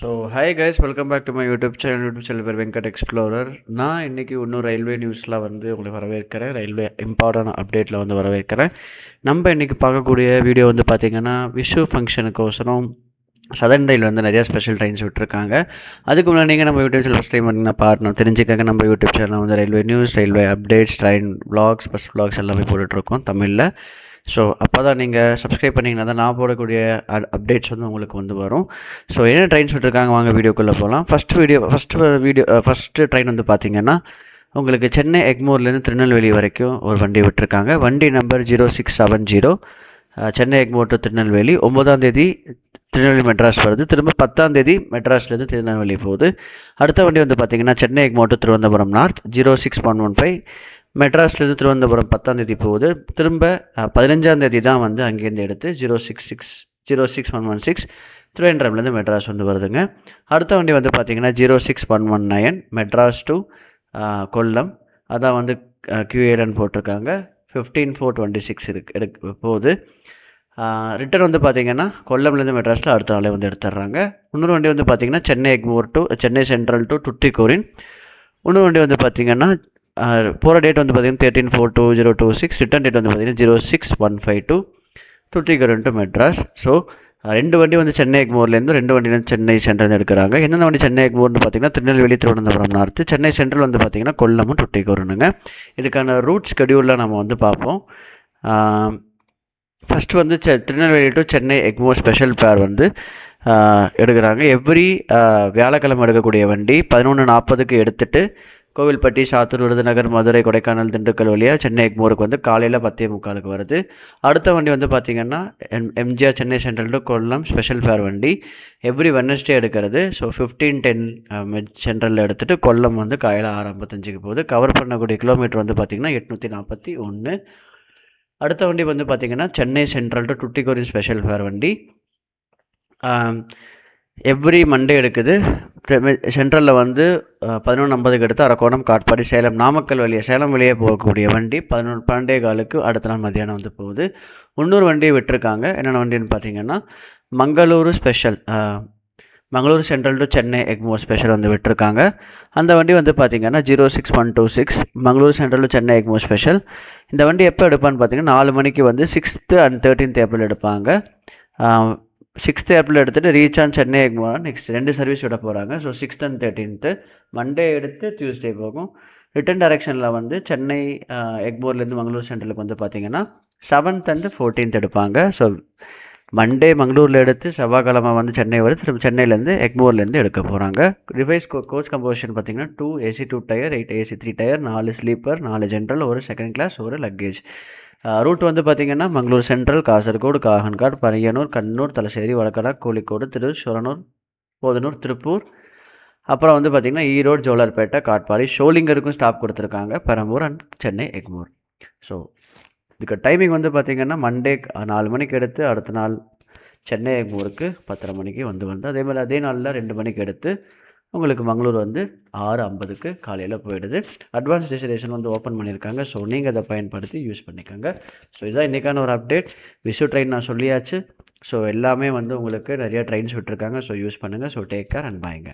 Hi guys, welcome back to my YouTube channel பேர் Venkat explorer. நான் இன்றைக்கி இன்னும் ரயில்வே நியூஸில் உங்களை வரவேற்கிறேன். ரயில்வே இம்பார்ட்டன்ட் அப்டேட்டில் வரவேற்கிறேன். நம்ம இன்றைக்கி பார்க்கக்கூடிய வீடியோ பார்த்திங்கன்னா, விஷு ஃபங்க்ஷனுக்கோசரம் சதர்ன் ரயில் நிறையா ஸ்பெஷல் ட்ரெயின்ஸ் விட்டுருக்காங்க. அதுக்கு முன்னாடி நீங்கள் நம்ம யூடியூப் சேனல் ஃபஸ்ட் டைம் பார்த்தீங்கன்னா பார்க்கணும் தெரிஞ்சுக்காங்க. நம்ம யூடியூப் சேனலில் railway news, railway updates, train vlogs, bus vlogs எல்லாமே போட்டுட்ருக்கோம் தமிழில். ஸோ அப்போ தான் நீங்கள் சப்ஸ்கிரைப் பண்ணிங்கன்னா தான் நான் போடக்கூடிய அப்டேட்ஸ் உங்களுக்கு வரும். ஸோ என்ன ட்ரெயின்ஸ் விட்டுருக்காங்க, வாங்க வீடியோக்குள்ளே போகலாம். ஃபஸ்ட்டு ட்ரெயின் பார்த்திங்கன்னா, உங்களுக்கு சென்னை எக்மோர்லேருந்து திருநெல்வேலி வரைக்கும் ஒரு வண்டி விட்டுருக்காங்க. வண்டி நம்பர் 0670, சென்னை எக்மோர் டு திருநெல்வேலி. 9ஆம் தேதி திருநெல்வேலி மெட்ராஸ் வருது. திரும்ப 10ஆம் தேதி மெட்ராஸ்லேருந்து திருநெல்வேலி போகுது. அடுத்த வண்டி பார்த்திங்கன்னா, சென்னை எக்மோர் டு திருவனந்தபுரம் நார்த் 06115, மெட்ராஸ்லேருந்து திருவனந்தபுரம் 10ஆம் தேதி போகுது. திரும்ப 15ஆம் தேதி தான் அங்கேருந்து எடுத்து 06116 திருவேண்டரம்லேருந்து மெட்ராஸ் வருதுங்க. அடுத்த வண்டி பார்த்திங்கன்னா 06119, மெட்ராஸ் டு கொல்லம். அதான் QALன்னு போட்டிருக்காங்க. 15/4/26 போகுது. ரிட்டர்ன் பார்த்திங்கன்னா கொல்லம்லேருந்து மெட்ராஸில் அடுத்த நாளே எடுத்துடுறாங்க. இன்னொரு வண்டி பார்த்திங்கன்னா Chennai Egmore to Chennai Central to Tuticorin. இன்னொரு வண்டி பார்த்திங்கன்னா போகிற டேட் பார்த்திங்கன்னா 13/4/2026, ரிட்டர்ன் டேட் பார்த்திங்கன்னா 06/152 டுட்டிகோரின் டு மெட்ராஸ். ஸோ 2 வண்டி சென்னை எக்மோர்லேருந்து, 2 வண்டி சென்னை சென்ட்ரல் எடுக்கிறாங்க. என்னென்ன வண்டி சென்னை எக்மோர்னு பார்த்திங்கன்னா திருநெல்வேலி, திருவனந்தபுரம் நார்த்து. சென்னை சென்ட்ரல் பார்த்திங்கன்னா கொல்லமும் டுட்டிகோரினுங்க. இதுக்கான ரூட் ஸ்கெடியூலில் நம்ம பார்ப்போம். First Tirunelveli to Chennai Egmore special பேர் எடுக்கிறாங்க. எவ்ரி வியாழக்கிழமை எடுக்கக்கூடிய வண்டி 11:40க்கு எடுத்துகிட்டு கோவில்பட்டி, சாத்தூர், விருதுநகர், மதுரை, கொடைக்கானல், திண்டுக்கல் வழியாக சென்னை எக்மோருக்கு காலையில் 10:45க்கு வருது. அடுத்த வண்டி பார்த்திங்கன்னா MGR Chennai Central to Kollam special fare வண்டி எவ்ரி வெட்னஸ்டே எடுக்கிறது. ஸோ 15:10 சென்ட்ரலில் எடுத்துகிட்டு கொல்லம் காலையில் 6:55க்கு போகுது. கவர் பண்ணக்கூடிய கிலோமீட்டர் பார்த்திங்கன்னா 841. அடுத்த வண்டி பார்த்திங்கன்னா Chennai Central to Tuticorin special fare வண்டி எவ்ரி மண்டே எடுக்குது. சென்ட்ரலில் 11:50க்கு எடுத்து அரக்கோணம், காட்பாடி, சேலம், நாமக்கல் வழியாக சேலம் வழியே போகக்கூடிய வண்டி 12:15க்கு அடுத்த நாள் மத்தியானம் போகுது. இன்னொரு வண்டியை விட்டுருக்காங்க. என்னென்ன வண்டின்னு பார்த்திங்கன்னா, Mangaluru special, Mangaluru central to Chennai Egmore special விட்டுருக்காங்க. அந்த வண்டி பார்த்திங்கன்னா 06126, Mangaluru central to Chennai Egmore special. இந்த வண்டி எப்போ எடுப்பான்னு பார்த்திங்கன்னா 4 மணிக்கு 6th and 13th ஏப்ரல் எடுப்பாங்க. 6th ஏப்ரல் எடுத்துகிட்டு reach on Chennai Egmore next 2 service விட போகிறாங்க. So 6th and 13th Monday எடுத்து டியூஸ்டே போகும். ரிட்டன் டைரக்ஷனில் சென்னை எக்மோர்லேருந்து மங்களூர் சென்ட்ரலுக்கு பார்த்திங்கன்னா 7th and 14th எடுப்பாங்க. ஸோ மண்டே மங்களூரில் எடுத்து செவ்வாய்க்கிழமை சென்னை வருது. திரும்ப சென்னையிலேருந்து எக்மோர்லேருந்து எடுக்க போகிறாங்க. ரிவைஸ் கோச் கம்போசிஷன் பார்த்திங்கன்னா 2 AC 2 tier, 8 AC 3 tier, 4 sleeper, 4 general, ஒரு செகண்ட் கிளாஸ், ஒரு லக்கேஜ். ரூட் பார்த்திங்கன்னா மங்களூர் சென்ட்ரல், காசர்கோடு, காகன்காட், பனையனூர், கண்ணூர், தலசேரி, வடகடா, கோழிக்கோடு, திருச்சூரனூர், போதனூர், திருப்பூர். அப்புறம் பார்த்திங்கன்னா ஈரோடு, ஜோலார்பேட்டை, காட்பாடி, ஷோலிங்கருக்கும் ஸ்டாப் கொடுத்துருக்காங்க, பெரம்பூர் அண்ட் சென்னை எக்மோர். ஸோ இதுக்கு டைமிங் பார்த்திங்கன்னா மண்டே 4 மணிக்கு எடுத்து அடுத்த நாள் சென்னை எக்மோருக்கு 10:30 மணிக்கு அதே மாதிரி அதே நாளில் 2 மணிக்கு எடுத்து உங்களுக்கு மங்களூர் 6:50க்கு காலையில் போயிடுது. அட்வான்ஸ் டெஸ்டினேஷன் ஓப்பன் பண்ணியிருக்காங்க. ஸோ நீங்கள் அதை பயன்படுத்தி யூஸ் பண்ணிக்கோங்க. ஸோ இதுதான் இன்றைக்கான ஒரு அப்டேட். விஷு ட்ரெயின் நான் சொல்லியாச்சு. ஸோ எல்லாமே உங்களுக்கு நிறைய ட்ரெயின்ஸ் விட்டுருக்காங்க. ஸோ யூஸ் பண்ணுங்கள். ஸோ டேக் கேர் அண்ட் பாய்ங்க.